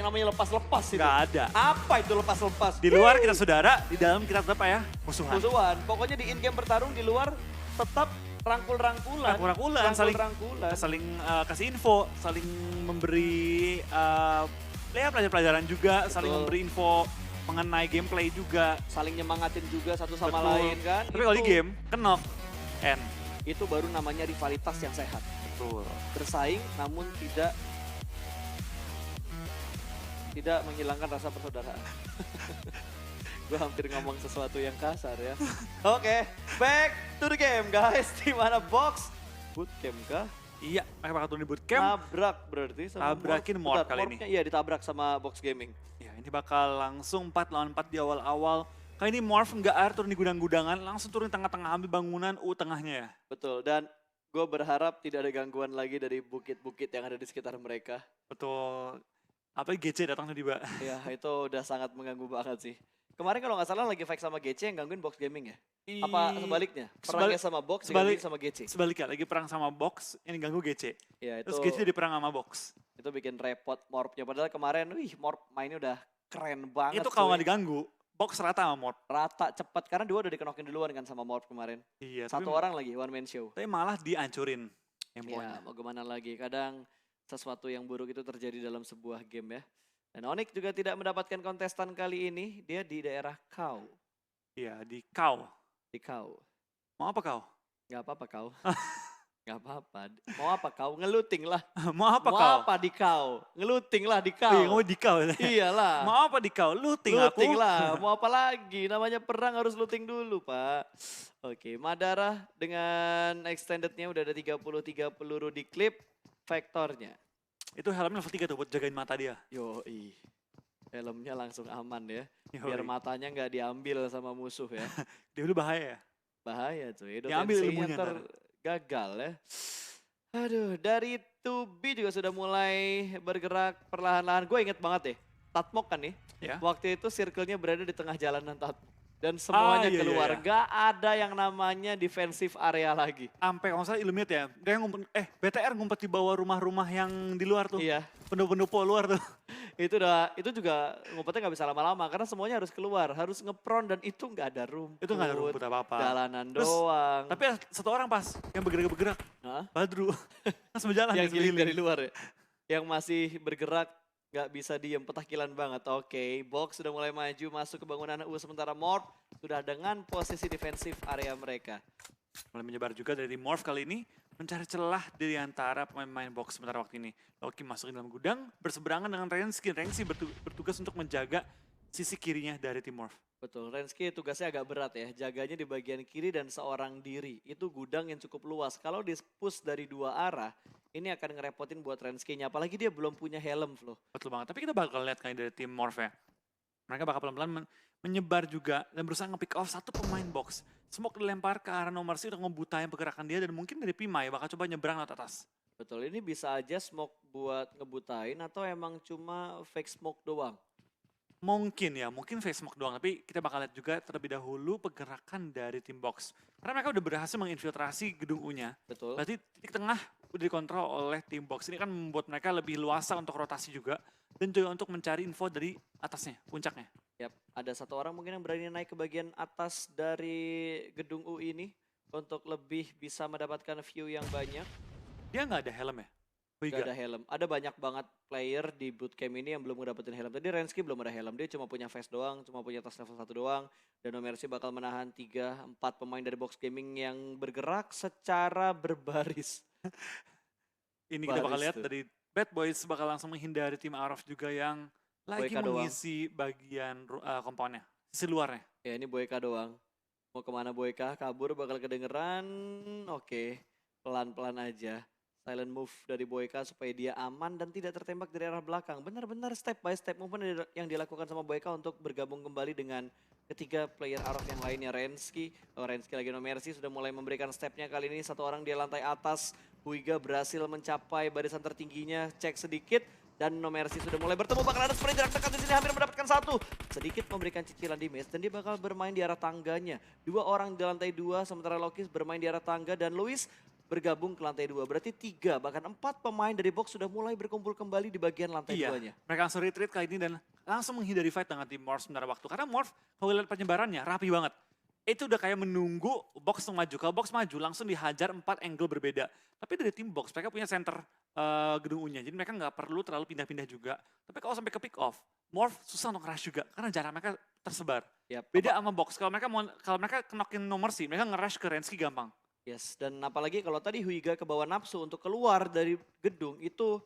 namanya lepas-lepas itu. Nggak ada. Apa itu lepas-lepas? Di luar kita saudara, di dalam kita tetap ya musuhan. Musuhan. Pokoknya di in-game bertarung, di luar tetap rangkul-rangkulan. Rangkul-rangkulan, saling kasih info, saling memberi ya pelajaran juga, saling memberi info mengenai gameplay juga. Saling nyemangatin juga satu sama Betul. lain kan. Tapi kalau di game, knock, end. Itu baru namanya rivalitas yang sehat. Betul. Bersaing namun tidak menghilangkan rasa persaudaraan. Gue hampir ngomong sesuatu yang kasar ya. Oke, back to the game guys. Di mana box bootcamp kah? Iya, mereka bakal turun di bootcamp. Tabrak berarti sama Tabrakin Morph. Morph kali ini. Morphnya iya ditabrak sama Box Gaming. Ya, ini bakal langsung 4 lawan 4 di awal-awal. Kali ini Morph nggak turun di gudang-gudangan, langsung turun di tengah-tengah ambil bangunan tengahnya ya. Betul, dan gue berharap tidak ada gangguan lagi dari bukit-bukit yang ada di sekitar mereka. Betul. Apalagi GC datang tiba. Ya, itu udah sangat mengganggu banget sih. Kemarin kalau nggak salah lagi fight sama GC yang gangguin Box Gaming ya? Apa sebaliknya? Perangnya sama Box, digangguin sama GC? Sebaliknya, lagi perang sama Box, yang diganggu GC. Ya, itu, Terus GC jadi perang sama Box. itu bikin repot Morphnya. Padahal kemarin, Morph mainnya udah keren banget. Itu kalau cuy. nggak diganggu, Box rata sama Morph. Rata, cepat. Karena dua udah dikenokin duluan kan sama Morph kemarin. Iya, Satu orang lagi, one man show. tapi malah dihancurin Ya, temponya. mau gimana lagi. Kadang sesuatu yang buruk itu terjadi dalam sebuah game ya. Dan Onyx juga tidak mendapatkan kontestan kali ini. Dia di daerah Kau. Iya, di kau. Di Kau. Mau apa kau? Gak apa-apa kau. Gak apa-apa. Mau apa kau? Ngeluting lah. Mau apa Mau kau? apa di Kau? Ngeluting lah di Iya, Kau. ngomong di kau. Iyalah. Mau apa di kau? Looting aku. Looting lah. Mau apa lagi? Namanya perang harus looting dulu Pak. Oke, Madara dengan extendednya udah ada 30 peluru di clip. Vektornya. Itu helmnya level 3 tuh buat jagain mata dia. Yoi. Helmnya langsung aman ya. Yoi. Biar matanya nggak diambil sama musuh ya. Dia dulu bahaya ya. Bahaya cuy. Diambil Dotensinya ilmunya ntar. gagal ya. Aduh, dari 2B juga sudah mulai bergerak perlahan-lahan. Gue inget banget deh. Tatmok kan nih. Ya. Waktu itu circle-nya berada di tengah jalanan Tatmok. Dan semuanya iya, keluar. iya. Gak ada yang namanya defensive area lagi. Sampai kalau nggak salah Illuminate ya. Dia ngumpet, BTR ngumpet di bawah rumah-rumah yang di luar tuh. Iya. Pendopo-pendopo luar tuh. Itu juga ngumpetnya nggak bisa lama-lama. Karena semuanya harus keluar. Harus ngepron dan itu nggak ada rumput. Itu nggak ada rumput apa-apa. Jalanan Terus, doang. Tapi ada satu orang pas yang bergerak-bergerak. Hah? Badru. Langsung berjalan. Yang dia giling keliling. dari luar ya. Yang masih bergerak gak bisa diem, petakilan banget. Oke, Box sudah mulai maju masuk ke bangunan U sementara Morph sudah dengan posisi defensif area mereka. Mulai menyebar juga dari Morph kali ini. Mencari celah di antara pemain-pemain Box sementara waktu ini. Loki masuk ke dalam gudang, berseberangan dengan Rensky. Rensky bertugas untuk menjaga sisi kirinya dari tim Morph. Betul, Rensky tugasnya agak berat ya. Jaganya di bagian kiri dan seorang diri. Itu gudang yang cukup luas. Kalau di-push dari dua arah, ini akan ngerepotin buat Rensky-nya. Apalagi dia belum punya helm, Flo. Betul banget. Tapi kita bakal lihat kali dari tim Morph ya. Mereka bakal pelan-pelan menyebar juga dan berusaha nge-pick off satu pemain Box. Smoke dilempar ke arah No Mercy untuk ngebutain pergerakan dia dan mungkin dari Pimai bakal coba nyebrang lewat atas. Betul, ini bisa aja smoke buat ngebutain atau emang cuma fake smoke doang. Mungkin ya, mungkin face smoke doang. Tapi kita bakal lihat juga terlebih dahulu pergerakan dari tim Box. Karena mereka udah berhasil menginfiltrasi gedung U-nya. Betul. Berarti titik tengah udah dikontrol oleh tim Box. Ini kan membuat mereka lebih luasa untuk rotasi juga. Dan juga untuk mencari info dari atasnya, puncaknya. Yap, ada satu orang mungkin yang berani naik ke bagian atas dari gedung U ini untuk lebih bisa mendapatkan view yang banyak. Dia nggak ada helm ya? Gak ada helm. Ada banyak banget player di bootcamp ini yang belum ngedapetin helm. Tadi Rensky belum ada helm, dia cuma punya vest doang, cuma punya tas level 1 doang. Dan No Mercy bakal menahan 3-4 pemain dari Box Gaming yang bergerak secara berbaris. Ini kita bakal Baris lihat tuh. dari Bad Boys bakal langsung menghindari tim Araf juga yang lagi Boyka doang. mengisi bagian kompoundnya, sisi luarnya. Ya ini Boyka doang. Mau kemana Boyka? Kabur bakal kedengeran. Oke, pelan-pelan aja. Silent move dari Boyka supaya dia aman dan tidak tertembak dari arah belakang. Benar-benar step by step movement yang dilakukan sama Boyka untuk bergabung kembali dengan ketiga player Araf yang lainnya. Rensky lagi No Mercy sudah mulai memberikan stepnya kali ini. Satu orang di lantai atas. Huiga berhasil mencapai barisan tertingginya. Cek sedikit. Dan No Mercy sudah mulai bertemu, bakal ada spray jarak dekat di sini, hampir mendapatkan satu. Sedikit memberikan cicilan damage dan dia bakal bermain di arah tangganya. Dua orang di lantai 2, sementara Lokis bermain di arah tangga dan Luis bergabung ke lantai 2. Berarti 3 bahkan 4 pemain dari box sudah mulai berkumpul kembali di bagian lantai Iya, 2-nya. mereka langsung retreat kali ini dan langsung menghindari fight dengan tim Morph sementara waktu. Karena Morph kalau lihat penyebarannya rapi banget. Itu udah kayak menunggu box untuk maju. Kalau box maju langsung dihajar 4 angle berbeda. Tapi dari tim box mereka punya center gedung U-nya. Jadi mereka nggak perlu terlalu pindah-pindah juga. Tapi kalau sampai ke pick off, Morph susah untuk rush juga karena jarak mereka tersebar. Yap, Beda sama box. Kalau mereka knock-in nomor sih, mereka nge-rush ke Rensky gampang. Yes, dan apalagi kalau tadi Huiga kebawa nafsu untuk keluar dari gedung, itu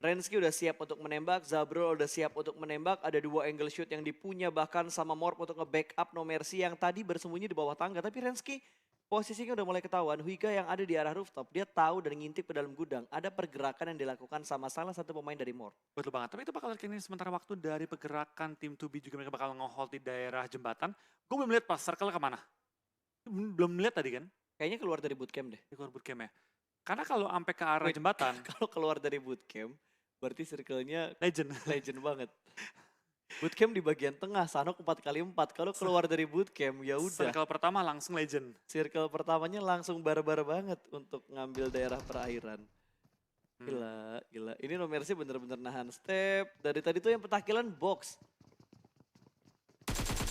Rensky udah siap untuk menembak, Zabrol udah siap untuk menembak, ada 2 angle shoot yang dipunya bahkan sama Morph untuk nge-backup No Mercy yang tadi bersembunyi di bawah tangga. Tapi Rensky posisinya udah mulai ketahuan, Huiga yang ada di arah rooftop, dia tahu dan ngintip ke dalam gudang, ada pergerakan yang dilakukan sama salah satu pemain dari Morph. Betul banget, tapi itu bakal ini sementara waktu dari pergerakan tim 2B juga mereka bakal nge-hold di daerah jembatan. Gue belum lihat pas circle kemana. Belum lihat tadi kan, Kayaknya keluar dari bootcamp deh. di keluar bootcamp ya. Karena kalau sampai ke arah Wait. jembatan, Kalau keluar dari bootcamp, berarti circle-nya legend. legend banget. Bootcamp di bagian tengah, Sanok 4x4. Kalau keluar dari bootcamp, ya udah. Circle pertama langsung legend. Circle pertamanya langsung barbar banget untuk ngambil daerah perairan. Gila, gila. Ini No Mercy bener-bener nahan step. Dari tadi tuh yang petakilan box.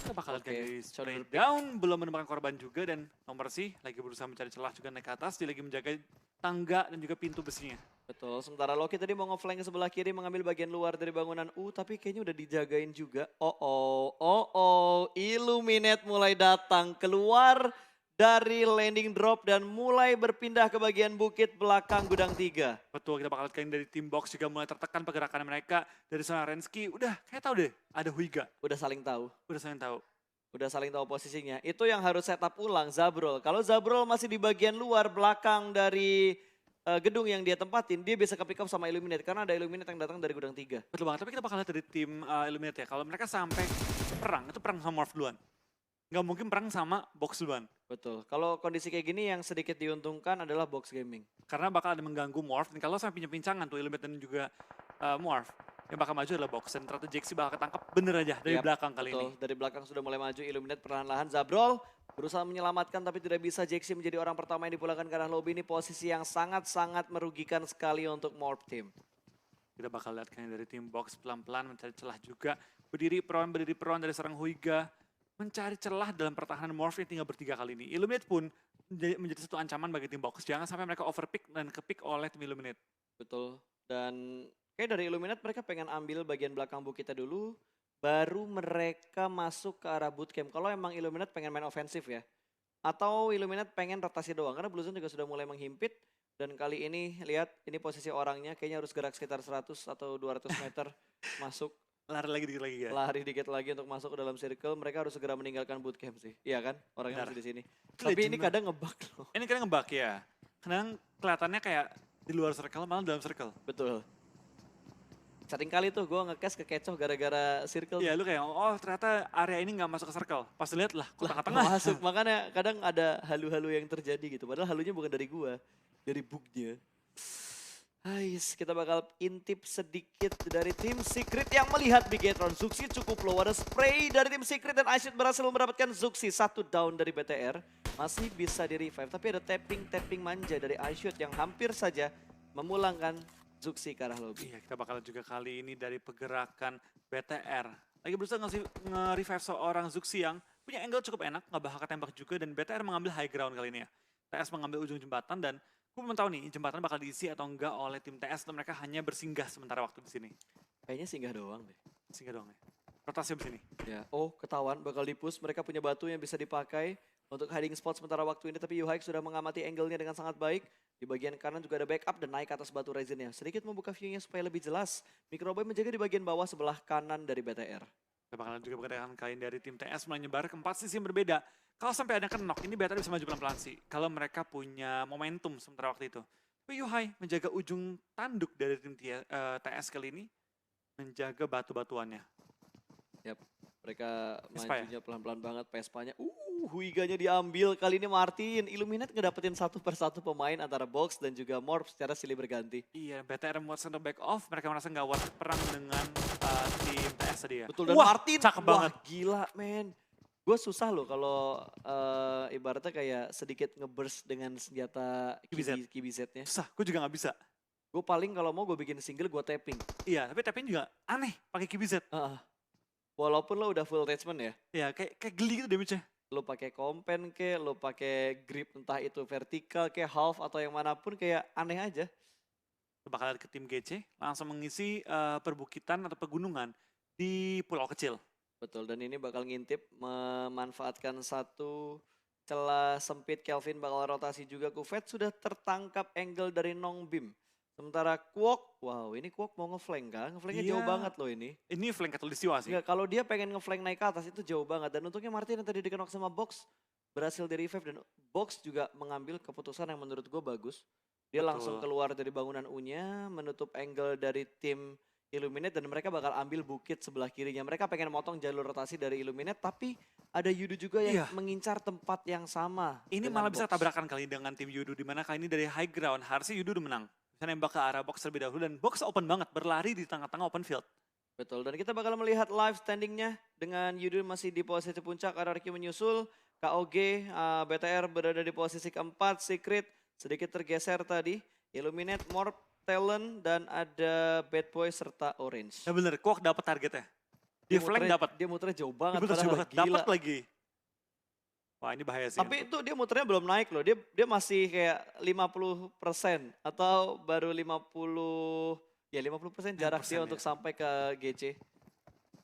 Kita bakal lihat Oke, kayak shoulder spray pick. down, belum menemukan korban juga dan nomor sih lagi berusaha mencari celah juga naik ke atas, dia lagi menjaga tangga dan juga pintu besinya. Betul, sementara Loki tadi mau nge-flank ke sebelah kiri mengambil bagian luar dari bangunan U, tapi kayaknya udah dijagain juga. Illuminate mulai datang keluar dari landing drop dan mulai berpindah ke bagian bukit belakang gudang 3. Betul, kita bakal lihat dari tim box juga mulai tertekan pergerakan mereka dari zona Rensky. Udah kayak tahu deh, ada Huiga. Udah saling tahu. Udah saya tahu. Udah saling tahu posisinya. Itu yang harus setup ulang Zabrol. Kalau Zabrol masih di bagian luar belakang dari gedung yang dia tempatin, dia bisa ke pick up sama Illuminate. Karena ada Illuminate yang datang dari gudang 3. Betul banget, tapi kita bakal lihat dari tim Illuminate ya. Kalau mereka sampai perang, itu perang sama Morph duluan. Nggak mungkin perang sama box duluan. Betul. Kalau kondisi kayak gini yang sedikit diuntungkan adalah box gaming. Karena bakal ada mengganggu Morph. Dan kalau sampai pincangan tuh Illuminate dan juga Morph, yang bakal maju adalah box. Dan ternyata Jaxi bakal ketangkep bener aja dari Yap, belakang kali betul. ini. Dari belakang sudah mulai maju Illuminate perlahan-lahan. Zabrol berusaha menyelamatkan tapi tidak bisa. Jaxi menjadi orang pertama yang dipulangkan ke arah lobby. Ini posisi yang sangat-sangat merugikan sekali untuk Morph Team. Kita bakal lihat kan dari tim box pelan-pelan mencari celah juga. Berdiri peron dari seorang Huiga. Mencari celah dalam pertahanan Morph yang tinggal bertiga kali ini. Illuminate pun menjadi satu ancaman bagi tim box. Jangan sampai mereka overpick dan kepick oleh tim Illuminate. Betul. Dan kayak dari Illuminate mereka pengen ambil bagian belakang bukitnya dulu. Baru mereka masuk ke arah bootcamp. Kalau emang Illuminate pengen main ofensif ya. Atau Illuminate pengen rotasi doang. Karena Blue Zone juga sudah mulai menghimpit. Dan kali ini lihat ini posisi orangnya kayaknya harus gerak sekitar 100 atau 200 meter masuk. Lari lagi dikit lagi ya. Lari dikit lagi untuk masuk ke dalam circle. Mereka harus segera meninggalkan bootcamp sih. Iya kan? Orangnya Benar. masih di sini. Itu Tapi legend ini banget. kadang ngebug loh. Ini kan ngebug ya. Kadang kelihatannya kayak di luar circle malah dalam circle. Betul. Sering kali tuh gue nge-cash kekecoh gara-gara circle. Iya lu kayak oh ternyata area ini nggak masuk ke circle. Pas lihat lah kok Lah, tengah-tengah. masuk. Makanya kadang ada halu-halu yang terjadi gitu. Padahal halunya bukan dari gua, dari bugnya. Ais, kita bakal intip sedikit dari tim Secret yang melihat Bigetron. Zuxi cukup low, ada spray dari tim Secret dan Aishid berhasil mendapatkan Zuxi. 1 down dari BTR, masih bisa di revive. Tapi ada tapping manja dari Aishid yang hampir saja memulangkan Zuxi ke arah lobby. Iya kita bakal juga kali ini dari pergerakan BTR. Lagi berusaha nge-revive seorang Zuxi yang punya angle cukup enak, nggak bakal ketembak juga dan BTR mengambil high ground kali ini ya. TS mengambil ujung jembatan dan gue mau tahu nih jembatan bakal diisi atau enggak oleh tim TS atau mereka hanya bersinggah sementara waktu di sini. Kayaknya singgah doang deh. Singgah doang ya. Rotasi di sini. Ya. Oh, ketahuan bakal di-push. Mereka punya batu yang bisa dipakai untuk hiding spot sementara waktu ini. Tapi Yuhaik sudah mengamati angle-nya dengan sangat baik. Di bagian kanan juga ada backup dan naik ke atas batu resinnya. Sedikit membuka view-nya supaya lebih jelas. Microboy menjaga di bagian bawah sebelah kanan dari BTR. Kita bakalan juga pergerakan kalian dari tim TS mulai nyebar ke 4 sisi yang berbeda. Kalau sampai ada knock, ini BTR bisa maju pelan-pelan sih. Kalau mereka punya momentum sementara waktu itu. Tapi Yuhai menjaga ujung tanduk dari tim TS kali ini. Menjaga batu-batuannya. Yap, mereka Vespa ya? majunya pelan-pelan banget. Pespanya, Huiganya diambil. Kali ini Martin. Illuminate ngedapetin satu persatu pemain antara Box dan juga Morph secara silih berganti. Iya, BTR membuat center back off. Mereka merasa nggak worth perang dengan tim TS tadi ya. Betul, dan Wah, Martin. cakep Wah, banget. gila men. Gue susah loh kalau ibaratnya kayak sedikit ngeburst dengan senjata QBZ. QBZ-nya. Susah, gue juga nggak bisa. Gue paling kalau mau gue bikin single gue tapping. Iya, tapi tapping juga aneh pakai QBZ. Heeh. Walaupun lo udah full attachment ya, Iya, kayak geli gitu damage-nya. lo pakai kompen ke, lo pakai grip entah itu vertikal ke, half atau yang manapun kayak aneh aja. Bakal ke tim GC, langsung mengisi perbukitan atau pegunungan di pulau kecil. Betul, dan ini bakal ngintip memanfaatkan satu celah sempit. Kelvin bakal rotasi juga. Kufet sudah tertangkap angle dari Nong Bim. Sementara Kwok, wow ini Kwok mau ngeflank kan? Ngeflanknya jauh Iya. banget loh ini. Ini flank katulistiwa sih. Enggak, kalau dia pengen ngeflank naik ke atas itu jauh banget. Dan untungnya Martin yang tadi dikenok sama Box berhasil di revive. Dan Box juga mengambil keputusan yang menurut gue bagus. Dia langsung Betul. keluar dari bangunan U-nya, menutup angle dari tim Illuminate, dan mereka bakal ambil bukit sebelah kirinya. Mereka pengen motong jalur rotasi dari Illuminate, tapi ada Yudu juga yang Iya. mengincar tempat yang sama. Ini dengan malah bisa Box. tabrakan kali dengan tim Yudu, di mana kali ini dari high ground, harusnya Yudu udah menang. Bisa nembak ke arah box terlebih dahulu, dan box open banget, berlari di tengah-tengah open field. Betul, dan kita bakal melihat live standingnya dengan Yudu masih di posisi puncak, RRQ menyusul, KOG, BTR berada di posisi keempat, Secret sedikit tergeser tadi, Illuminate, Morph, Talent, dan ada Bad Boy serta Orange. Ya bener, Kwok dapat targetnya. Di flank dapat. Dia muternya jauh banget, Dapat gila. lagi. Wah ini bahaya sih. Tapi itu dia muternya belum naik loh, dia masih kayak 50% atau baru 50% jarak 50% dia ya. untuk sampai ke GC.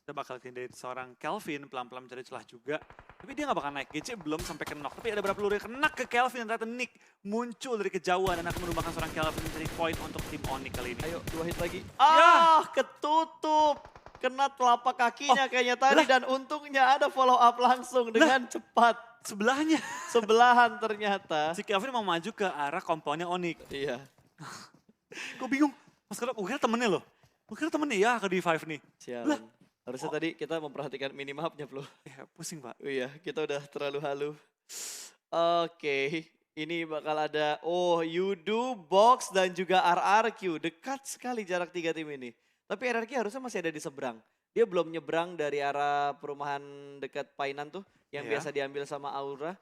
Kita bakal lihat dari seorang Kelvin pelan-pelan mencari celah juga. Tapi dia nggak bakal naik. GC belum sampai ke knock. Tapi ada beberapa peluru yang kena ke Kelvin. Dan ternyata Nick muncul dari kejauhan dan akan menumbangkan seorang Kelvin mencari poin untuk tim Onyx kali ini. Ayo 2 hit lagi. Ya. Ketutup. Kena telapak kakinya kayaknya tadi, dan untungnya ada follow up langsung dengan cepat. Sebelahnya. Sebelahan ternyata. Si Kelvin mau maju ke arah komponnya Onyx. Iya. Gue bingung. Mas gue kira temennya loh. Gue kira temennya ya ke D5 nih. Sialan. Harusnya tadi kita memperhatikan minimapnya, Bro. Ya pusing pak. Iya, kita udah terlalu halu. Oke, ini bakal ada Yudu, Box, dan juga RRQ. Dekat sekali jarak 3 tim ini. Tapi RRQ harusnya masih ada di seberang. Dia belum nyebrang dari arah perumahan dekat Painan tuh, yang Iya. biasa diambil sama Aura.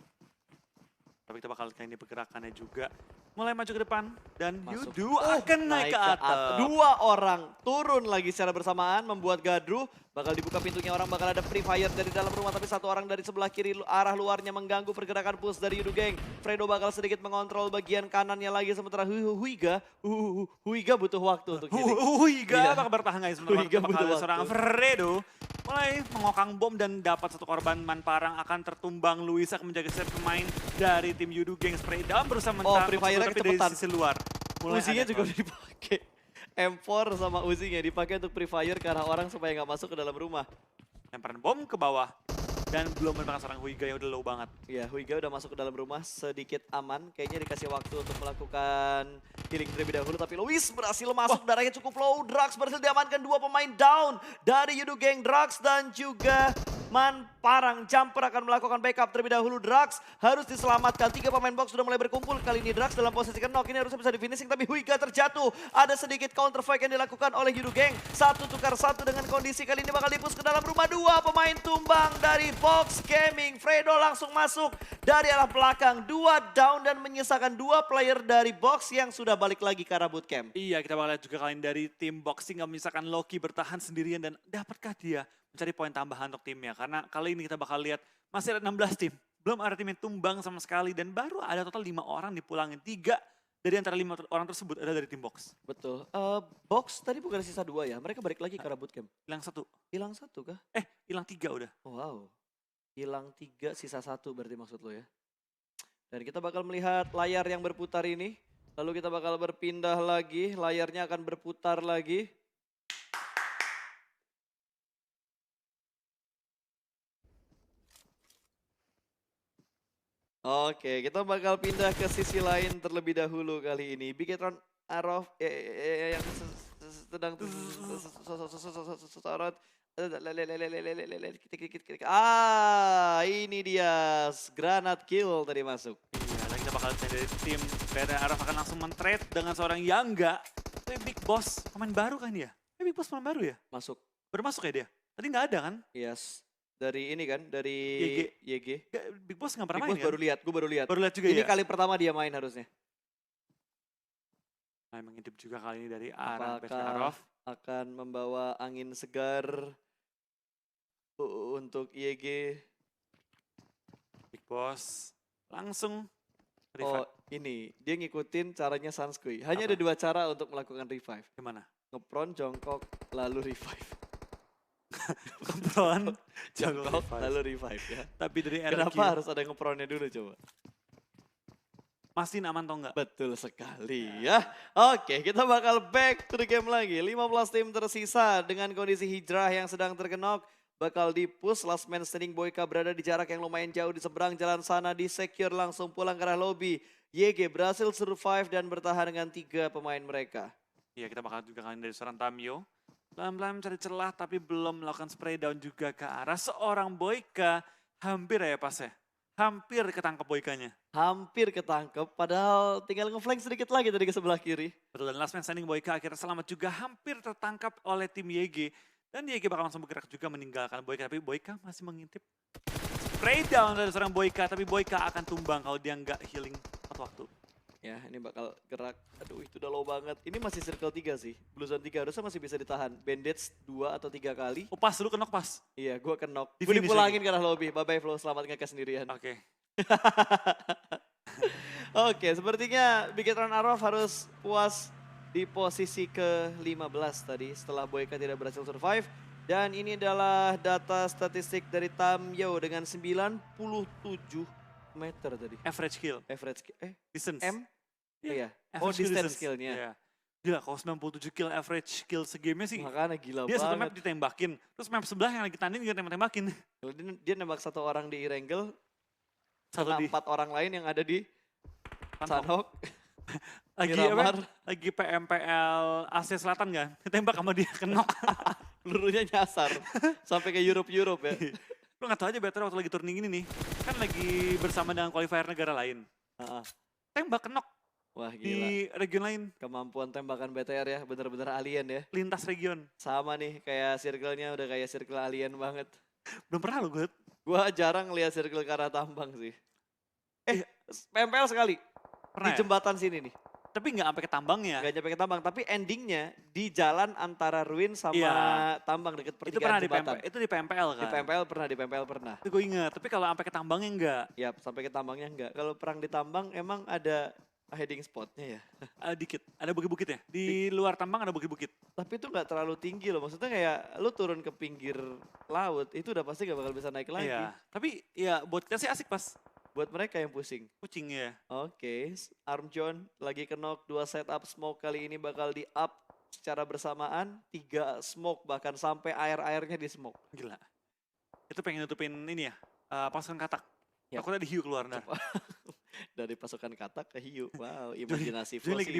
Tapi kita bakal lihat ini pergerakannya juga. Mulai maju ke depan dan Masuk. Yudu akan naik ke atas. 2 orang turun lagi secara bersamaan, membuat Gadru. Bakal dibuka pintunya, orang bakal ada free fire dari dalam rumah, tapi 1 orang dari sebelah kiri arah luarnya mengganggu pergerakan push dari Yudu Gang. Fredo bakal sedikit mengontrol bagian kanannya lagi, sementara Huiga butuh waktu untuk healing. Huiga Iya. bakal bertahan guys. Huiga Bakal butuh ada seorang waktu. Fredo mulai mengokang bom dan dapat 1 korban. Manparang akan tertumbang. Luis akan menjaga set pemain dari tim Yudu Gang. Spray down berusaha Free fire-nya tapi dari kecepatan. sisi luar. Mulai Uzinya ada juga close. udah dipakai. M4 sama Uzinya dipakai untuk free fire ke arah orang supaya nggak masuk ke dalam rumah. Lemparan bom ke bawah. Dan belum menemukan seorang Huiga yang udah low banget. Ya, Huiga udah masuk ke dalam rumah sedikit aman. Kayaknya dikasih waktu untuk melakukan healing terlebih dahulu. Tapi Luis berhasil masuk, darahnya cukup low. Drax berhasil diamankan, 2 pemain down dari Yudu Gang. Drax dan juga Manparang. Jumper akan melakukan backup terlebih dahulu. Drax harus diselamatkan. 3 pemain box sudah mulai berkumpul. Kali ini Drax dalam posisi knock. Ini harusnya bisa di finishing, tapi Huiga terjatuh. Ada sedikit counter fight yang dilakukan oleh Yudu Gang. 1 tukar 1 dengan kondisi kali ini bakal dipus ke dalam rumah. 2 pemain tumbang dari Box Gaming. Fredo langsung masuk dari arah belakang. 2 down dan menyisakan 2 player dari Box yang sudah balik lagi ke arah bootcamp. Iya, kita bakal lihat juga kalian dari tim boxing yang menyisakan Loki bertahan sendirian dan dapatkah dia mencari poin tambahan untuk timnya. Karena kali ini kita bakal lihat masih ada 16 tim. Belum ada tim yang tumbang sama sekali dan baru ada total 5 orang dipulangin. 3 dari antara 5 orang tersebut ada dari tim box. Betul. Box tadi bukan sisa 2 ya? Mereka balik lagi ke arah bootcamp. Hilang 1. Hilang 1 kah? Hilang 3 udah. Wow. Hilang 3, sisa 1 berarti maksud lo ya. Dan kita bakal melihat layar yang berputar ini. Lalu kita bakal berpindah lagi, layarnya akan berputar lagi. Oke, kita bakal pindah ke sisi lain terlebih dahulu kali ini. Bigetron Arof yang sedang sorot. Ini dia granat kill tadi masuk. Iya, dan kita bakal lihat dari tim Beta Araf akan langsung men-trade dengan seorang Yangga. Tapi Big Boss, pemain baru kan dia? Big Boss pemain baru ya? Masuk. Baru masuk ya dia? Tadi nggak ada kan? Yes. Dari ini kan, dari YG. YG. Big Boss nggak pernah Big main Boss kan? baru lihat, gue baru lihat. Baru lihat juga Ini ya? kali pertama dia main harusnya. Nah, mengintip juga kali ini dari arah Apakah Beskarov. akan membawa angin segar untuk YG? Big Boss langsung Oh, revive. ini dia ngikutin caranya Sanskui. Hanya Apa? ada 2 cara untuk melakukan revive. Gimana? Ngepron, jongkok, lalu revive. Kepron, Jongkok, revive. lalu revive ya. Tapi dari Kenapa RQ, harus ada ngepronnya dulu coba? masih aman atau enggak? Betul sekali ya. Oke, kita bakal back to the game lagi. 15 tim tersisa dengan kondisi hijrah yang sedang terkenok. Bakal di-push, last man standing Boyka berada di jarak yang lumayan jauh di seberang jalan sana. Di-secure langsung pulang ke arah lobby. YG berhasil survive dan bertahan dengan 3 pemain mereka. Iya, kita bakal juga kali dari seorang Tamio. Pelan-pelan mencari celah tapi belum melakukan spray down juga ke arah seorang Boyka. Hampir ya pas ya. Hampir ketangkep Boykanya. Hampir ketangkep, padahal tinggal ngeflank sedikit lagi tadi ke sebelah kiri. Betul, dan last man standing Boyka akhirnya selamat juga hampir tertangkap oleh tim YG. Dan YG bakal langsung bergerak juga meninggalkan Boyka, tapi Boyka masih mengintip. Spray down dari seorang Boyka, tapi Boyka akan tumbang kalau dia nggak healing tepat waktu. Ya, ini bakal gerak. Aduh, itu udah low banget. Ini masih circle 3 sih. Blue zone 3 harusnya masih bisa ditahan. Bandage 2 atau 3 kali. Oh pas, dulu kenok pas. Iya, gue kenok. Di Gue finish dipulangin ke arah lobby. Bye-bye Flo, selamat ngekes sendirian. Oke. Oke, sepertinya Bigetron Arov harus puas di posisi ke-15 tadi setelah Boyka tidak berhasil survive. Dan ini adalah data statistik dari Tamyo dengan 97 meter tadi. Average kill, Average, distance. M? Iya. Iya, Oh, average kill distance skillnya. Iya. Gila, kalau 97 kill average kill segamenya sih. Makanya gila Dia satu map banget. ditembakin, terus map sebelah yang lagi tanding juga tembak-tembakin. Kalau dia nembak 1 orang di Erangel, Satu kena di 4 orang lain yang ada di Sunhawk. Sunhawk. Lagi Miramar. apa? Lagi PMPL Asia Selatan kan? Ditembak sama dia kenok. Pelurunya nyasar. Sampai ke Europe ya. Lu gak tau aja Better waktu lagi turning ini nih, kan lagi bersama dengan qualifier negara lain. Heeh. Tembak kenok Wah gila. di region lain, Kemampuan tembakan BTR ya, bener-bener alien ya. lintas region. Sama nih, kayak circle-nya udah kayak circle alien banget. Belum pernah lo gue. Gua jarang lihat circle ke arah tambang sih. PMPL sekali. Pernah Di ya? jembatan sini nih. Tapi gak sampai ke tambangnya. Gak nyampe ke tambang, tapi endingnya di jalan antara Ruin sama Iya. tambang deket Itu pertigaan pernah di jembatan. PMPL, itu di PMPL kan? Di PMPL pernah. Itu gue inget, tapi kalau sampai ke tambangnya enggak. Ya, sampai ke tambangnya enggak. Kalau perang di tambang emang ada heading spotnya ya. Dikit, ada bukit-bukitnya. Di luar tambang ada bukit-bukit. Tapi itu nggak terlalu tinggi loh. Maksudnya kayak lu turun ke pinggir laut, itu udah pasti gak bakal bisa naik lagi. Iya, tapi ya buat kita sih asik pas. Buat mereka yang pusing. Kucing ya. Oke, Armjon lagi kenok 2 setup smoke kali ini bakal di up secara bersamaan. 3 smoke bahkan sampai air-airnya di smoke. Gila. Itu pengen nutupin ini ya, pasukan katak. Ya. Takutnya di hiu keluar ntar. Dari pasukan katak ke hiu. Wow, imajinasi Jadi Flo lagi sih.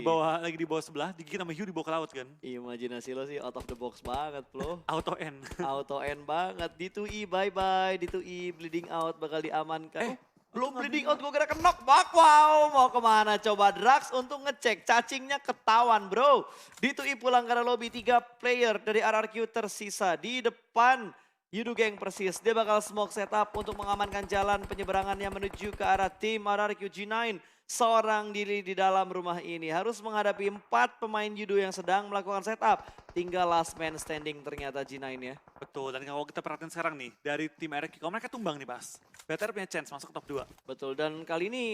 di bawah sebelah, digigit sama hiu dibawa ke laut kan. Imajinasi lo sih out of the box banget, Flo. Auto end. Auto end banget. D2E bye-bye. D2E bleeding out bakal diamankan. Belum bleeding out, gue kira kenok. Wow, mau kemana coba Drax untuk ngecek. Cacingnya ketahuan bro. D2E pulang ke arah lobby, 3 player dari RRQ tersisa di depan. Yudu Gang persis, dia bakal smoke setup untuk mengamankan jalan penyeberangannya menuju ke arah tim RRQ G9. Seorang diri di dalam rumah ini harus menghadapi 4 pemain Yudu yang sedang melakukan setup. Tinggal last man standing ternyata G9 ya. Betul, dan kalau kita perhatiin sekarang nih, dari tim RQ, kalau mereka tumbang nih pas. BTR punya chance masuk ke top 2. Betul, dan kali ini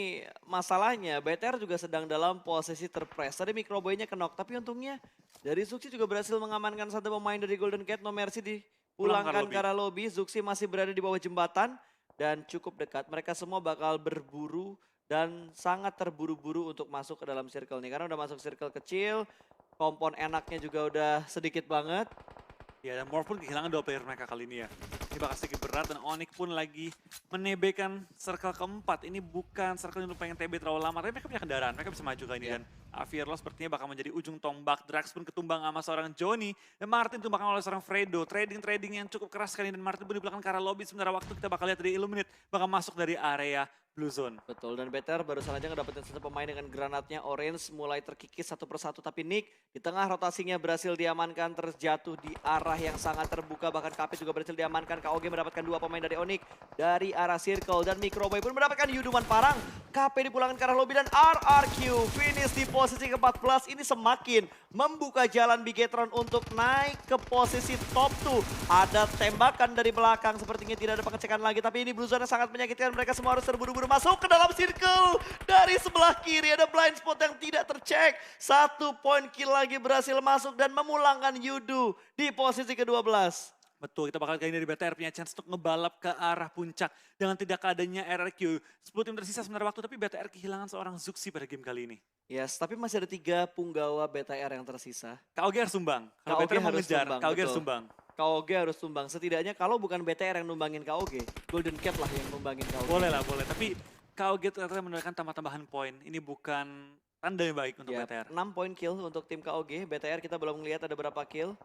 masalahnya BTR juga sedang dalam posisi terpress. Tadi Microboy-nya kenok, tapi untungnya dari Zuxi juga berhasil mengamankan 1 pemain dari Golden Cat. No Mercy dipulangkan ke arah lobby. Zuxi masih berada di bawah jembatan dan cukup dekat. Mereka semua bakal berburu dan sangat terburu-buru untuk masuk ke dalam circle nih. Karena udah masuk circle kecil, kompon enaknya juga udah sedikit banget. Ya, dan Morph pun kehilangan 2 player mereka kali ini ya. Ini bakal sedikit berat dan Onyx pun lagi menebekkan circle keempat. Ini bukan circle yang pengen TB terlalu lama, tapi mereka punya kendaraan, mereka bisa maju kali ini. Ya. Dan Aviarlo sepertinya bakal menjadi ujung tombak. Drax pun ketumbang sama seorang Johnny. Dan Martin tumbang oleh seorang Fredo. Trading yang cukup keras sekali. Dan Martin pun di belakang ke arah lobby. Sementara waktu kita bakal lihat dari Illuminate bakal masuk dari area Blue Zone. Betul, dan BTR barusan aja ngedapetkan satu pemain dengan granatnya. Orange mulai terkikis satu persatu, tapi Nick di tengah rotasinya berhasil diamankan, terjatuh di arah yang sangat terbuka. Bahkan KP juga berhasil diamankan. KOG mendapatkan 2 pemain dari Onyx dari arah Circle, dan Microboy pun mendapatkan Yuduman Parang. KP dipulangkan ke arah lobby, dan RRQ finish di posisi ke-14. Ini semakin membuka jalan Bigetron untuk naik ke posisi top 2. Ada tembakan dari belakang, sepertinya tidak ada pengecekan lagi, tapi ini Blue Zone sangat menyakitkan. Mereka semua harus terburu-buru masuk ke dalam circle. Dari sebelah kiri ada blind spot yang tidak tercek. 1 poin kill lagi berhasil masuk dan memulangkan Yudu di posisi ke-12. Betul, kita bakal kali ini dari BTR punya chance untuk ngebalap ke arah puncak dengan tidak adanya RRQ. 10 tim tersisa sementara waktu, tapi BTR kehilangan seorang Zuxi pada game kali ini. Yes, tapi masih ada 3 punggawa BTR yang tersisa. KOG harus sumbang. Kalau KOG BTR mau harus ngejar, sumbang, KOG harus betul. sumbang. KOG harus tumbang. Setidaknya kalau bukan BTR yang numbangin KOG, Golden Cat lah yang numbangin KOG. Boleh lah, boleh. Tapi KOG ternyata mendapatkan tambah-tambahan poin. Ini bukan tanda yang baik untuk Ya, BTR. 6 poin kill untuk tim KOG. BTR kita belum melihat ada berapa kill.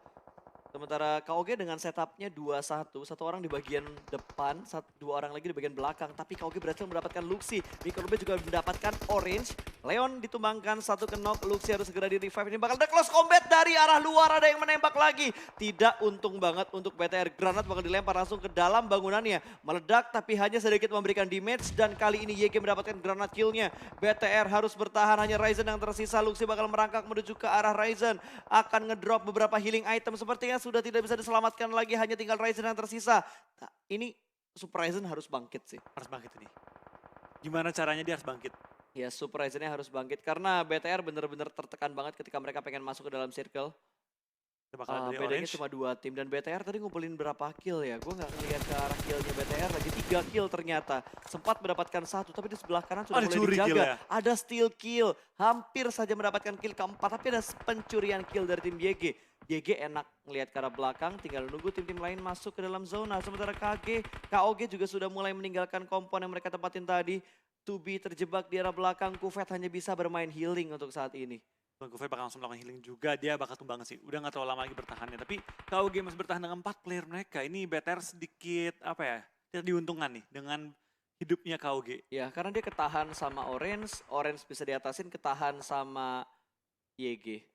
Sementara KOG dengan setupnya 2-1, 1 orang di bagian depan, 2 orang lagi di bagian belakang. Tapi KOG berhasil mendapatkan Luxi. Microbe juga mendapatkan Orange. Leon ditumbangkan, 1 ke knock. Luxi harus segera di revive. Ini bakal ada close combat dari arah luar, ada yang menembak lagi. Tidak untung banget untuk BTR. Granat bakal dilempar langsung ke dalam bangunannya. Meledak tapi hanya sedikit memberikan damage. Dan kali ini YG mendapatkan granat killnya. BTR harus bertahan, hanya Ryzen yang tersisa. Luxi bakal merangkak menuju ke arah Ryzen. Akan ngedrop beberapa healing item, sepertinya sudah tidak bisa diselamatkan lagi, hanya tinggal Ryzen yang tersisa. Nah, ini Super Ryzen harus bangkit sih. Harus bangkit ini. Gimana caranya dia harus bangkit? Ya, Super Ryzennya harus bangkit karena BTR benar-benar tertekan banget ketika mereka pengen masuk ke dalam circle. Kita bakal dari Bedanya Orange. cuma 2 tim, dan BTR tadi ngumpulin berapa kill ya? Gue nggak ngeliat ke arah killnya BTR lagi. 3 kill ternyata. Sempat mendapatkan 1, tapi di sebelah kanan sudah mulai dicuri dijaga. kill ya? Ada steal kill, hampir saja mendapatkan kill keempat, tapi ada pencurian kill dari tim YG. YG enak ngelihat ke arah belakang, tinggal nunggu tim-tim lain masuk ke dalam zona. Sementara KOG juga sudah mulai meninggalkan kompon yang mereka tempatin tadi. Tubi terjebak di arah belakang, Kufet hanya bisa bermain healing untuk saat ini. Bang Gofret bakal langsung melakukan healing juga, dia bakal tumbang sih. Udah gak terlalu lama lagi bertahannya, tapi KOG masih bertahan dengan 4 player mereka. Ini BTR sedikit, apa ya, tidak diuntungkan nih dengan hidupnya KOG. Ya, karena dia ketahan sama Orange, Orange bisa diatasin ketahan sama YG.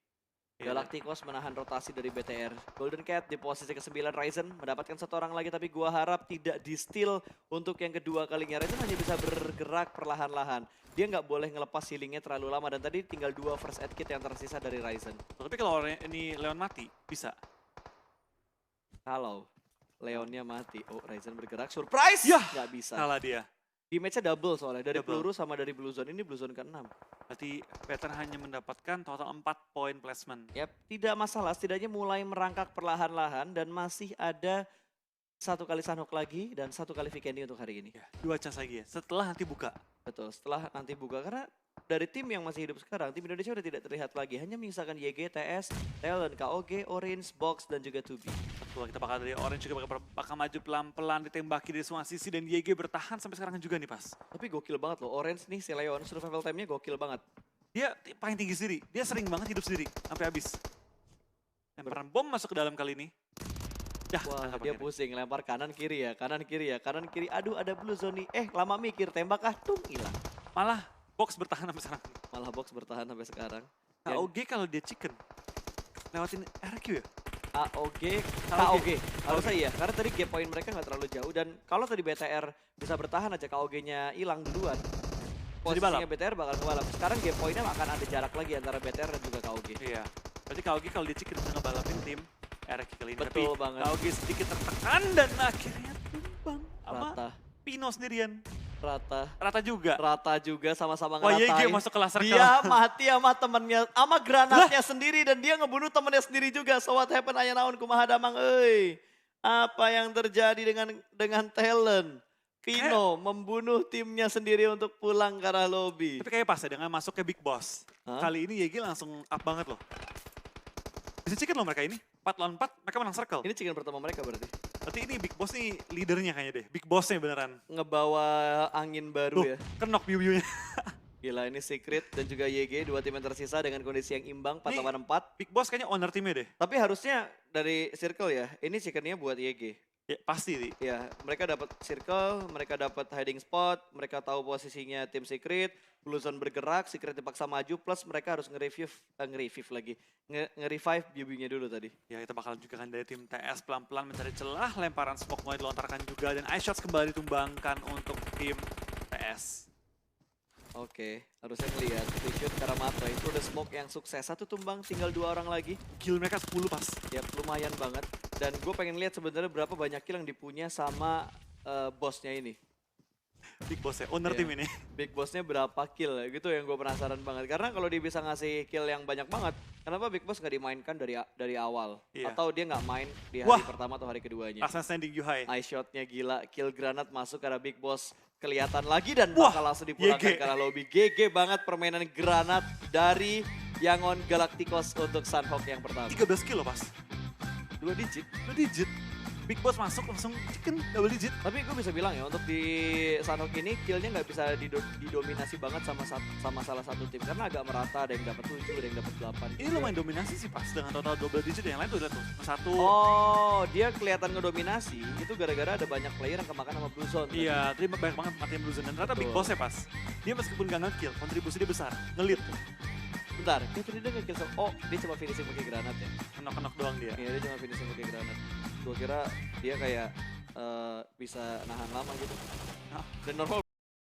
Iya, Galacticos menahan rotasi dari BTR. Golden Cat di posisi ke-9, Ryzen mendapatkan 1 orang lagi, tapi gua harap tidak di-steal untuk yang kedua kalinya. Ryzen hanya bisa bergerak perlahan-lahan. Dia nggak boleh ngelepas healingnya terlalu lama, dan tadi tinggal 2 first aid kit yang tersisa dari Ryzen. Tapi kalau ini Leon mati, bisa. Kalau Leonnya mati, oh Ryzen bergerak, surprise! Yah, Nggak bisa. Salah dia. Damage-nya double soalnya, dari Double. peluru sama dari Blue Zone. Ini Blue Zone ke-6. Berarti BTR hanya mendapatkan total 4 poin placement. Yap, tidak masalah, setidaknya mulai merangkak perlahan-lahan, dan masih ada 1 kali Sanhok lagi dan 1 kali Vikendi untuk hari ini. Ya, 2 chance lagi ya, setelah nanti buka. Betul, setelah nanti buka, karena dari tim yang masih hidup sekarang, tim Indonesia udah tidak terlihat lagi. Hanya menyisakan YG, TS, Talon, KOG, Orange, Box, dan juga Tubi. Betul, kita bakal dari Orange juga bakal maju pelan-pelan ditembaki dari semua sisi, dan YG bertahan sampai sekarang juga nih pas. Tapi gokil banget loh, Orange nih, si Leon, survival time-nya gokil banget. Dia paling tinggi sendiri, dia sering banget hidup sendiri sampai habis. Lemparan bom masuk ke dalam kali ini. Dah, Wah, tangkap dia akhirnya. pusing, lempar kanan kiri ya, kanan kiri ya, kanan kiri. Aduh, ada Blue Zone nih. Lama mikir, tembak tung, hilang. Malah box bertahan sampai sekarang. Malah Box bertahan sampai sekarang. KOG kalau dia chicken, lewatin RQ ya? KOG. Harusnya iya, karena tadi gap point mereka nggak terlalu jauh, dan kalau tadi BTR bisa bertahan aja, KOG-nya hilang duluan. Posisinya dibalap. BTR bakal kebalap. Sekarang gap point-nya akan ada jarak lagi antara BTR dan juga KOG. Iya. Berarti KOG kalau dia chicken bisa ngebalapin tim RQ kali ini. Betul Tapi banget. KOG sedikit tertekan dan akhirnya tumbang. Sama Rata, Pino sendirian. rata, Rata juga. rata juga, sama-sama Wah, YG ngeratain. masuk ke laser Dia mati sama temennya, sama granatnya sendiri, dan dia ngebunuh temennya sendiri juga. So what happened aya naon kumaha damang euy. Apa yang terjadi dengan Talon? Pino membunuh timnya sendiri untuk pulang ke arah lobby. Tapi kayak pas ya dengan masuk ke Big Boss. Hah? Kali ini YG langsung up banget loh. Bisa chicken loh mereka ini. 4 lawan 4, mereka menang circle. Ini chicken pertama mereka berarti. Berarti ini Big Boss nih leadernya kayaknya deh. Big Bossnya beneran. Ngebawa angin baru Tuh, ya. kenok view-viewnya. Gila ini Secret dan juga YG, dua tim yang tersisa dengan kondisi yang imbang, 4 Nih. lawan 4. Big Boss kayaknya owner timnya deh. Tapi harusnya dari Circle ya, ini chickennya buat YG. Ya, pasti nih. Ya, mereka dapat circle, mereka dapat hiding spot, mereka tahu posisinya tim Secret, Blue Zone bergerak, Secret dipaksa maju, plus mereka harus nge-revive BB-nya dulu tadi. Ya itu bakal juga kan dari tim TS pelan-pelan mencari celah, lemparan smoke mulai dilontarkan juga dan ice shots kembali ditumbangkan untuk tim TS. Oke, harusnya ngelihat free shoot Karamata itu udah smoke yang sukses. Satu tumbang, tinggal 2 orang lagi. Kill mereka 10 pas. Ya lumayan banget. Dan gue pengen lihat sebenarnya berapa banyak kill yang dipunya sama bosnya ini. Big Boss ya, owner Iya. tim ini. Big bossnya berapa kill gitu yang gue penasaran banget. Karena kalau dia bisa ngasih kill yang banyak banget, kenapa Big Boss nggak dimainkan dari awal? Iya. Atau dia nggak main di hari Wah. pertama atau hari keduanya? Ascent standing you high. Eye shotnya gila, kill granat masuk karena Big Boss kelihatan lagi dan Wah, bakal langsung dipulangkan YG. karena lobby. GG banget permainan granat dari Yangon Galacticos untuk Sunhawk yang pertama. 13 kill loh pas. 2 digit. 2 digit. Big Boss masuk langsung chicken double digit. Tapi gue bisa bilang ya untuk di Sunhawk ini killnya nggak bisa didominasi banget sama salah satu tim karena agak merata, ada yang dapat 7, ada yang dapat 8. Ini lumayan dominasi sih pas dengan total double digit, yang lain tuh lihat tuh. Satu. Oh, dia kelihatan ngedominasi itu gara-gara ada banyak player yang kemakan sama Blue Zone. tadi. Iya, tadi banyak banget matiin Blue Zone dan ternyata Big Betul. Boss ya pas. Dia meskipun gak nge-kill, kontribusi dia besar. Nge-lead tuh. Bentar, dia tadi dia nge-kill oh, dia cuma finishing pakai granat ya. Knock-knock doang dia. Iya, dia cuma finishing pakai granat. Gue kira dia kayak bisa nahan lama gitu. Hah? Dan normal